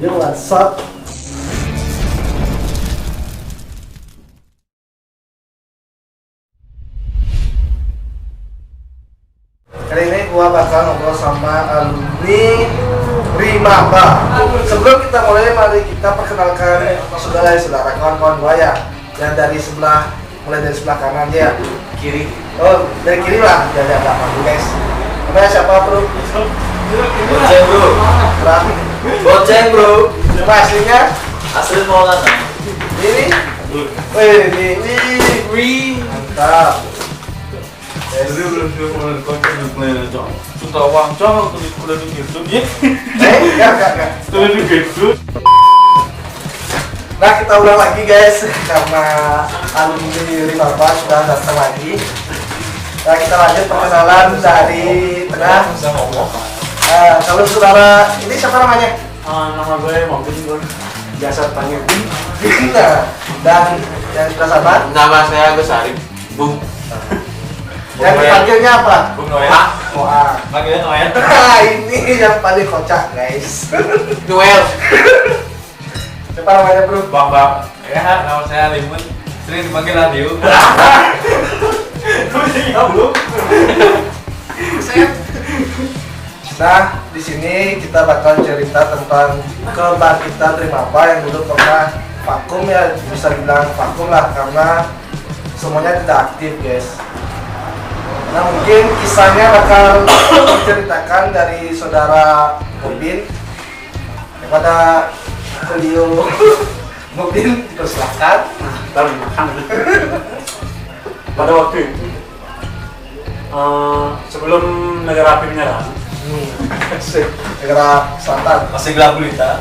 Yo, what's up? Kali ini gua bakal ngobrol sama alumni Rimaba. Sebelum kita mulai, mari kita perkenalkan saudara-saudara kawan-kawan gua ya. Yang dari sebelah, mulai dari sebelah kanan ya. Kiri. Oh, dari kiri lah. Jangan apa-apa guys. Namanya siapa bro? Goceng bro. Berapa? Goceng bro. Nama aslinya? Asli Maulana. Ini? Wih, mantap. Nah, kita ulang lagi guys karena alumni Rimaba sudah datang lagi. Nah, kita lanjut perkenalan dari tengah. Kalau saudara ini siapa namanya? Nama gue Maudin, gue biasa panggil Bung. Nah, dan yang sebelah sana Nama saya Agus Arif. Bung. yang dipanggilnya apa? Bung Noel. Wah, Panggilnya Noel. nah ini yang paling kocak guys. Noel. Siapa namanya bro? Bang. Ya, nama saya Limun. Sering dipanggil Radio. Nah, di sini kita bakal cerita tentang kebangkitan Rimaba yang dulu pernah vakum ya, bisa dibilang vakum lah karena semuanya tidak aktif guys. Nah, mungkin kisahnya bakal diceritakan dari saudara Mubin kepada beliau. Mubin dipersilakan. Ntar makan. Pada waktu itu, sebelum negara api menyerang, Negara Selatan. Masih gelap gulita.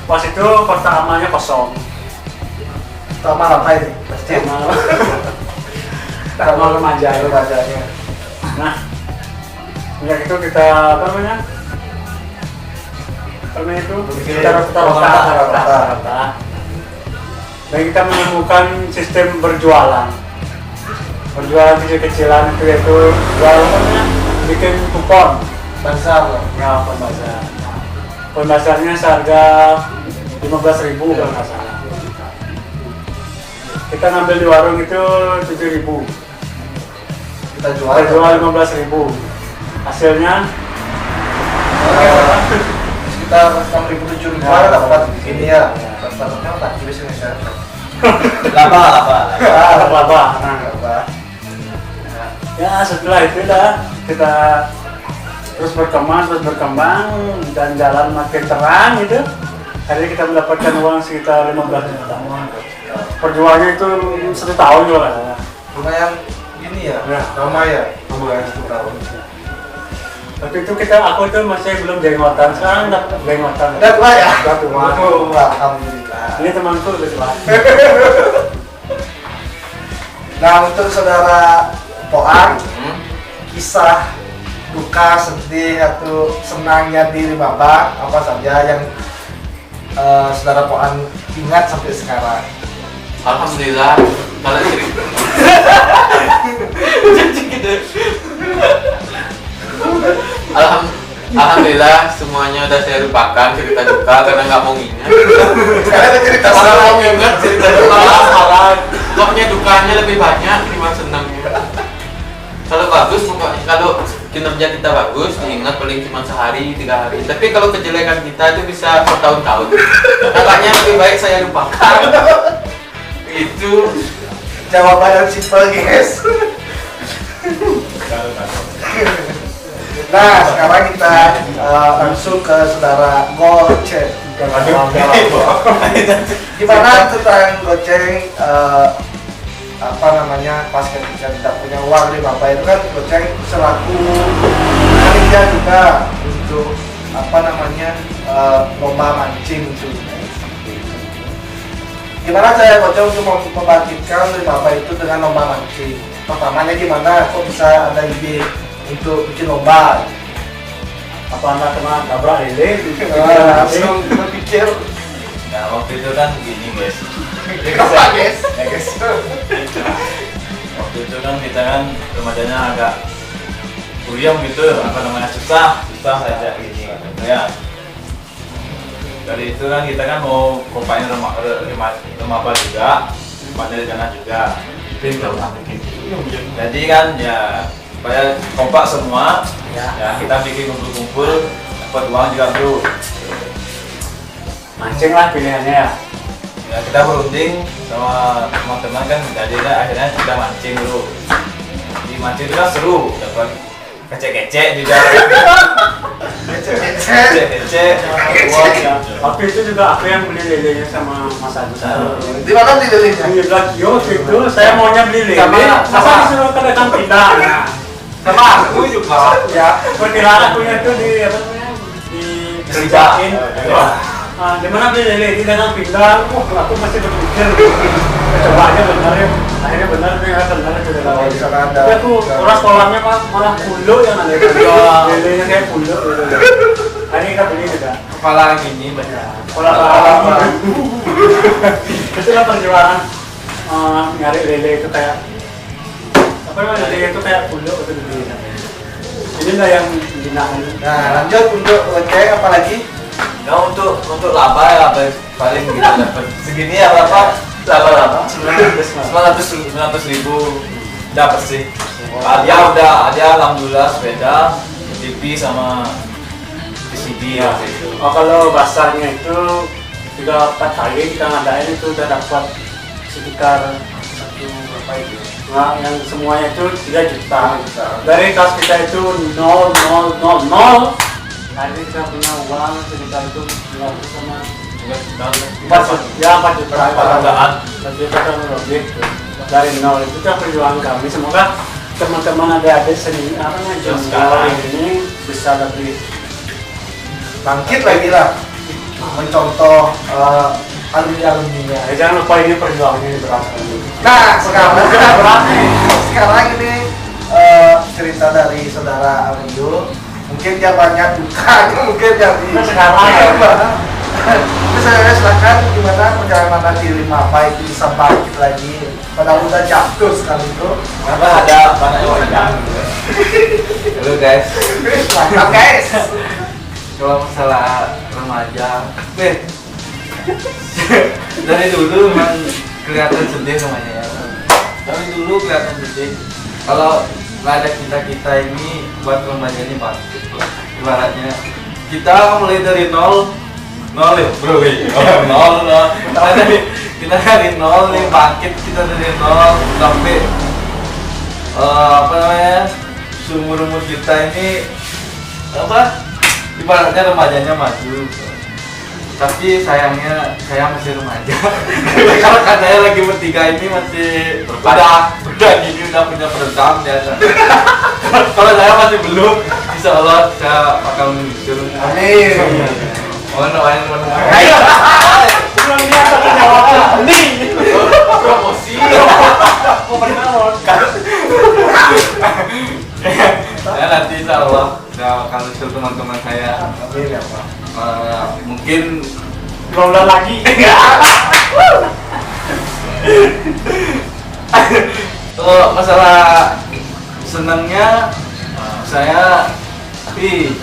pas itu kota amalnya kosong. Sama apa ini? Masjid. Sama remaja. Remajanya. Nah, sejak itu kita apa namanya? Karena itu Bikin kita rota. rata. Dan kita menemukan sistem berjualan kecil-kecilan itu yaitu jual apa namanya? Bikin kupon. Bazar loh. Ya, kupon bazar. Kupon bazarnya seharga 15.000 kalau nggak salah. Kita ngambil di warung itu 7.000. Kita jual. Kita jual 15.000. Hasilnya Sekitar 6.000 dapat ini ya. Dapat tak biasanya saya. Laba. laba. Nah, Apa? ya setelah itu dah kita terus berkembang dan jalan makin terang gitu. Akhirnya kita mendapatkan uang sekitar 15 juta. Perjuangannya itu 1 tahun juga lah. Lumayan gini ya. Ya. Lama ya. Lumayan 1 tahun. Waktu itu aku itu masih belum jenggotan, sekarang udah jenggotan. Udah tua ya? Udah tua. Oh, alhamdulillah. Ini temanku udah tua. Nah, untuk saudara Poang, kisah duka, sedih atau senangnya di Rimaba apa saja yang saudara Poang ingat sampai sekarang? Alhamdulillah. Kalau cerita. Alhamdulillah semuanya udah saya lupakan cerita duka karena nggak mau ingat. Sekarang ada cerita Kalau senang. mau ingat cerita duka malah pokoknya dukanya lebih banyak dibanding senangnya. Kalau bagus pokoknya kalau kinerja kita bagus diingat paling cuma sehari 3 hari. Tapi kalau kejelekan kita itu bisa bertahun-tahun. Makanya lebih baik saya lupakan. Itu Jawaban yang simpel guys. Nah, sekarang kita langsung ke saudara Goceng. Gimana tentang Goceng? Apa namanya, pas ketika tidak punya uang di Rimaba itu kan Goceng selaku panitia juga untuk apa namanya lomba mancing itu. Gimana cara Goceng untuk membangkitkan Rimaba itu dengan lomba mancing? Pertamanya gimana? Kok bisa ada ide untuk bikin lomba? Apa anda kena tabrak lele? Langsung berpikir. nah waktu itu kan gini guys. Apa guys? Ya guys. Waktu itu kan kita kan remajanya agak kuyang gitu, apa namanya susah saja gini ya. dari itu kan kita kan mau kompain remaja juga, pandai rencana juga. Jadi kan ya supaya kompak semua, ya kita bikin kumpul-kumpul, dapat uang juga bro. Mancing lah pilihannya ya. Ya kita berunding sama teman-teman kan, jadi akhirnya kita mancing bro. Di mancing itu kan seru, dapat kecek-kecek juga. Kecek-kecek, uang. Waktu itu juga aku yang beli lelenya sama Mas Agus. Di mana beli lelenya? Di Blackio waktu itu saya maunya beli lele. Sama disuruh ke dekat pindang. Sama aku juga. Ya, perkiraan aku itu di apa namanya? Dikerjain. Di mana beli lele di dalam pindang? Aku masih berpikir. Coba aja benar ya. Akhirnya benar nih, benar sudah tahu. Tapi aku uras kolamnya pak malah puluh yang ada. Lelenya kayak puluh. Ini kita beli juga. Kepala gini banyak. Pola itulah perjuangan nyari lele itu kayak apa namanya, lele itu kayak puluh itu dibeli. Inilah yang dinakan. Nah, lanjut untuk leceh apa lagi? Ya untuk laba ya paling kita dapat segini ya laba 900 ribu dapat sih. Dia alhamdulillah sepeda, TV sama VCD ya. Oh kalau basarnya itu 3-4 kali kita ngadain itu udah dapat sekitar satu berapa itu? Nah, yang semuanya itu 3 juta. Dari kas kita itu 0,000. Hari kita punya uang sekitar itu 500 sama 4 juta. 4 juta kan lebih. Dari 0 itu kan perjuangan kami. Semoga teman-teman adik-adik seni apa namanya ini bisa lebih Bangkit lagi lah, mencontoh alumni-alumninya. Jangan lupa ini perjuangannya ini berat. Nah, sekarang ini cerita dari saudara Aryo. Mungkin dia banyak duka, mungkin jadi Sekarang ya. Tapi saya silakan gimana perjalanan di Rimapa itu bisa bangkit lagi. Padahal udah jatuh sekali itu. Karena ada banyak orang. Halo guys. Mantap guys. Kalau masalah remaja, dari dulu memang kelihatan sedih namanya ya. Dari dulu kelihatan sedih. Kalau nggak ada kita ini buat remaja ini bangkit. Ibaratnya kita mulai dari nol ya bro, nol. Kita dari nol nih bangkit, kita dari nol sampai apa namanya seumur kita ini apa? Ibaratnya remajanya maju, tapi sayangnya saya masih remaja. Karena kan saya lagi bertiga ini masih udah gini udah punya peredam ya. Kalau saya masih belum, insya Allah saya bakal menyusul. Amin. Mohon doain teman-teman. Belum dia akan jawab nih. Promosi. Ya nanti insya Allah saya akan menyusul teman-teman saya. Amin ya Pak. Mungkin Berulang lagi. kalau masalah senangnya saya tapi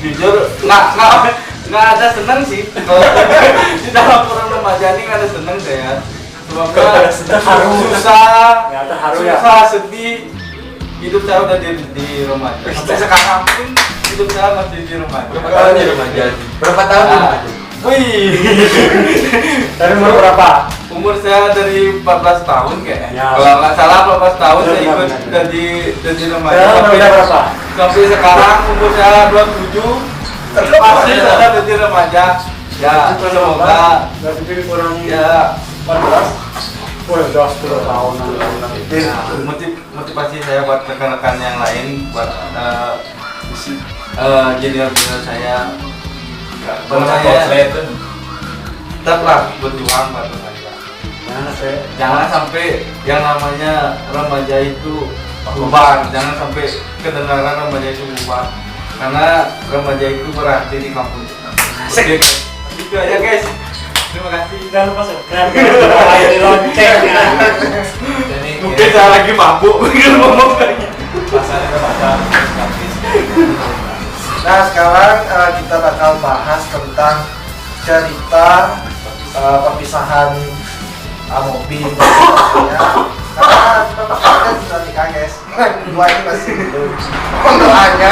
jujur nggak ada senang sih. Kalau di dalam orang remaja ini nggak ada senang saya. Sebabnya susah, Ya, terharu ya. susah, sedih. Hidup saya udah di remaja. Sampai sekarang pun hidup saya masih di remaja. Berapa tahun di remaja? Berapa tahun di remaja? Wih, Dari umur berapa? umur saya dari 14 tahun kayaknya. Ya. Kalau nggak salah 14 tahun saya Benar, ikut benar. jadi remaja. Ya, Sampai- udah berapa? Sampai sekarang umur saya 27 masih tetap jadi remaja. Ya, semoga Berarti itu kurang ya 14. Udah 10 tahun. ya, motivasi saya buat rekan-rekan yang lain buat junior saya. Tetaplah berjuang buat remaja. Jangan sampai yang namanya remaja itu beban, jangan sampai kedengaran remaja itu beban, karena remaja itu berarti di kampung kita. Oke, itu aja guys. Terima kasih. Jangan lupa subscribe. Di loncengnya. Mungkin saya lagi mabuk, mungkin ngomong lagi. Nah sekarang kita bakal bahas tentang cerita perpisahan mobil ya. Karena kita sudah nikah guys. Dua ini masih belum kontrakannya.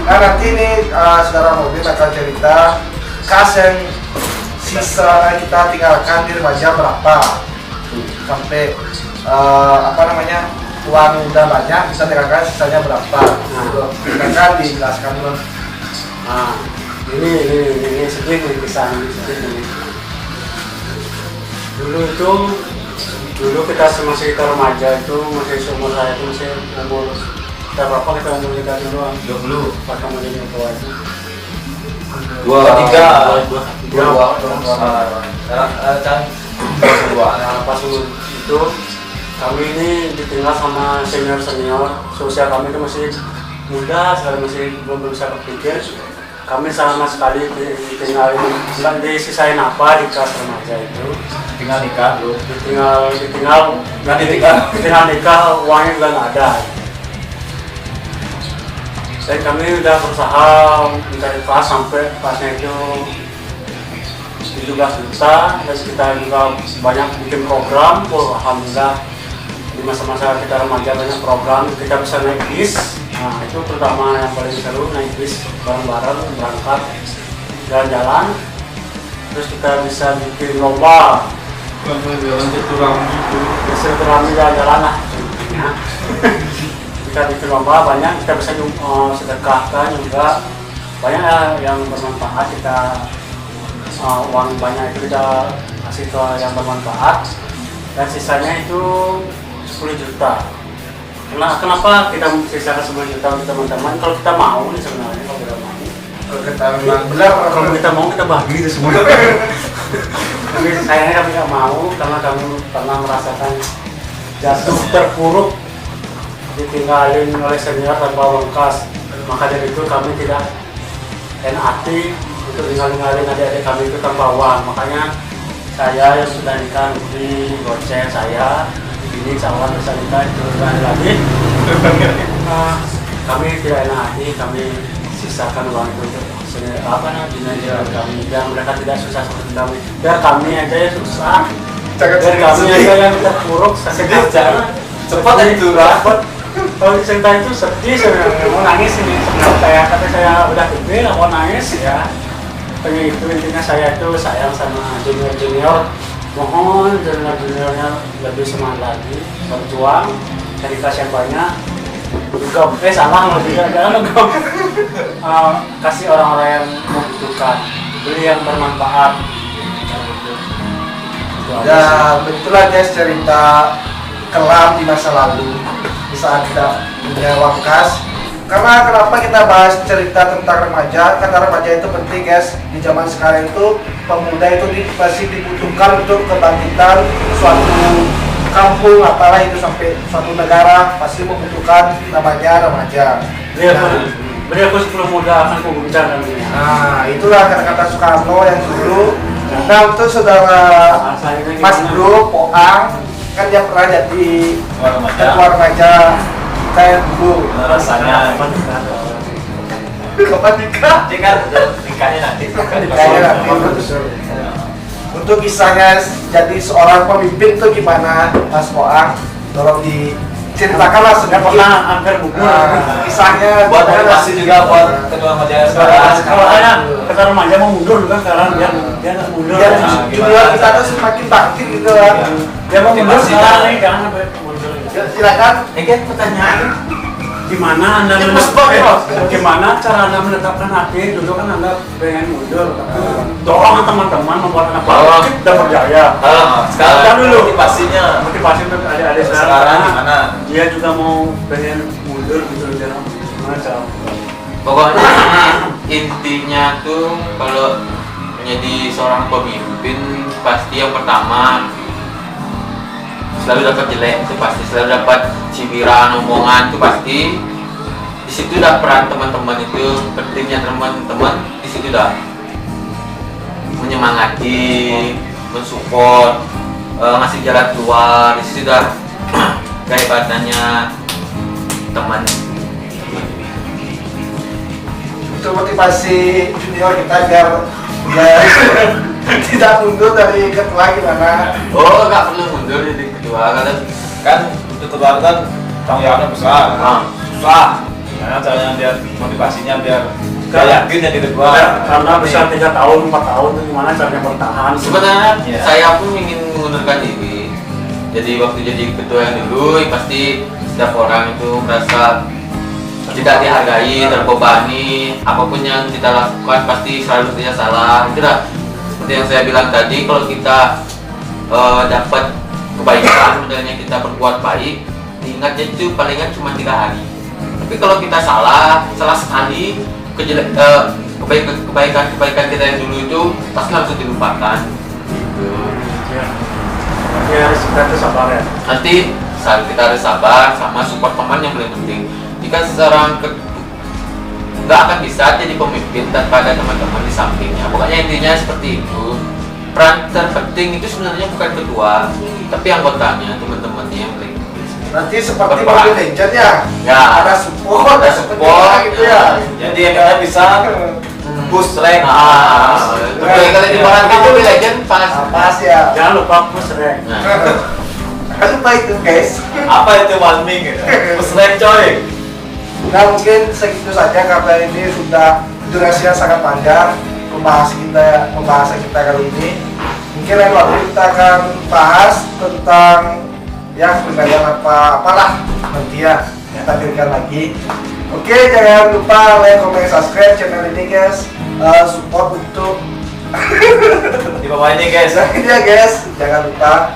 Nah nanti ini saudara mobil bakal cerita kas yang sisa kita tinggalkan di remaja berapa sampai uang udah banyak bisa tinggalkan sisanya berapa. Silakan dijelaskan dulu. Nah, ini sedih nih kisah ini. Dulu kita masih kita remaja itu masih seumur saya itu masih umur kita berapa kita umur nikah dulu 20. pas kamu jadi tua itu 23. Sekarang pas umur itu kami ini ditinggal sama senior sosial kami itu masih muda sekali, masih belum bisa berpikir. Kami sama sekali ditinggalin, nggak disisain apa di kelas remaja itu. tinggal nikah bro. Ditinggal nikah, uangnya juga nggak ada. Dan kami udah berusaha mencari kelas sampai kelasnya itu 17 juta, dan kita juga banyak bikin program. Alhamdulillah di masa-masa kita remaja banyak program, kita bisa naik bis. Nah itu terutama yang paling seru, naik bis bareng-bareng berangkat jalan-jalan. Terus kita bisa bikin lomba, silaturahmi jalan-jalan lah. Kita bikin lomba banyak, kita bisa sedekahkan juga banyak yang bermanfaat. Kita uang banyak itu kita kasih ke yang bermanfaat, dan sisanya itu 10 juta. Kenapa kita sisakan 10 juta untuk teman-teman? Kalau kita mau nih sebenarnya, kalau kita mau, kalau kita mau kita bagi itu semua. Tapi sayangnya kami nggak mau karena kami pernah merasakan jatuh terpuruk, ditinggalin oleh senior tanpa uang kas. Maka dari itu kami tidak enak hati untuk tinggalin adik-adik kami itu tanpa uang. Makanya saya yang sudah nikah di goceng saya ini calon bisa nikah itu lagi. Kami tidak enak hati, kami sisakan uang itu untuk dinajah kami, biar mereka tidak susah seperti kami, biar kami aja yang susah, biar kami aja yang terpuruk sakit Cepat itu rapat. Kalau cerita itu sedih sebenarnya, mau nangis ini sebenarnya. Kata saya udah gede nggak mau nangis ya. Tapi itu intinya saya itu sayang sama junior. Mohon juniornya lebih semangat lagi, berjuang, cari kasih yang banyak. Salah lebih jangan kasih orang-orang yang membutuhkan, beli yang bermanfaat. Ya begitulah guys cerita kelam di masa lalu di saat kita punya uang kas. Karena kenapa kita bahas cerita tentang remaja? Karena remaja itu penting guys. Di zaman sekarang itu pemuda itu masih dibutuhkan untuk kebangkitan suatu kampung, apalah itu sampai suatu negara pasti membutuhkan namanya remaja. Beri aku 10 muda akan kuguncang dunia. Nah itulah kata-kata Soekarno yang dulu. Nah untuk saudara Mas Bro Poang kan dia pernah jadi ketua remaja kayak dulu. Rasanya Kapan nikah? Nikahnya nanti. Untuk kisahnya jadi seorang pemimpin itu gimana Mas Poang? Tolong diceritakanlah sedikit. Pernah hampir gugur. Kisahnya Buat motivasi juga buat ketua remaja sekarang. Kalau ada kata remaja mau mundur juga sekarang, dia nggak mundur. biar junior kita tuh semakin bangkit gitu kan. Dia mau mundur Motivasi sekarang kan. nih, jangan sampai mundur. Silakan. Ini pertanyaan. Gimana Anda bagaimana cara Anda menetapkan hati? Dulu kan Anda pengen mundur. Tolong teman-teman membuat Anda bangkit dan berjaya. Sekarang dulu motivasinya. Motivasi untuk adik-adik Sekarang gimana? Dia juga mau pengen mundur gitu, jangan gimana cara? Pokoknya intinya tuh kalau menjadi seorang pemimpin pasti yang pertama selalu dapat jelek, itu pasti selalu dapat cibiran, omongan, itu pasti. Di situ udah peran teman-teman itu, pentingnya teman-teman di situ udah menyemangati, mensupport, ngasih jalan keluar. Di situ udah kehebatannya teman. untuk motivasi junior kita biar tidak mundur dari ketua gimana? Oh, nggak perlu mundur jadi ketua Kan untuk ketua kan tanggung jawabnya besar. Susah. Gimana caranya biar motivasinya biar dia yakin jadi ketua? Karena bisa 3 tahun, 4 tahun itu gimana caranya bertahan? Sebenarnya Iya. saya pun ingin mengundurkan diri. Jadi waktu jadi ketua yang dulu pasti setiap orang itu merasa tidak dihargai, terbebani, apapun yang kita lakukan pasti selalu saja salah. Itulah seperti yang saya bilang tadi, kalau kita dapat kebaikan, modelnya kita berbuat baik, diingatnya itu palingan cuma 3 hari. Tapi kalau kita salah sekali, kebaikan kita yang dulu itu pasti langsung dilupakan. Gitu. Ya, kita itu sabar ya. Nanti saat kita harus sabar sama support teman yang paling penting. Jika seseorang nggak akan bisa jadi pemimpin tanpa ada teman-teman di sampingnya. Pokoknya intinya seperti itu. Peran terpenting itu sebenarnya bukan ketua, tapi anggotanya, teman-temannya yang paling penting. Nanti seperti Berperan. Mobile Legend ya, Ya. ada support, Ada support, gitu ya. Jadi yang kita bisa boost rank. Betul, kalau di barat itu Mobile Legend pas. Pas ya. Jangan lupa push rank. Nah, Kan lupa itu guys. Apa itu warming gitu? Boost rank coy. Nah mungkin segitu saja karena ini sudah durasinya sangat panjang pembahasan kita kali ini. Mungkin lain waktu kita akan bahas tentang ya penilaian apalah nanti ya kita berikan lagi. Oke, jangan lupa like, comment, subscribe channel ini guys. Support untuk Di bawah ini guys. ini ya guys, jangan lupa.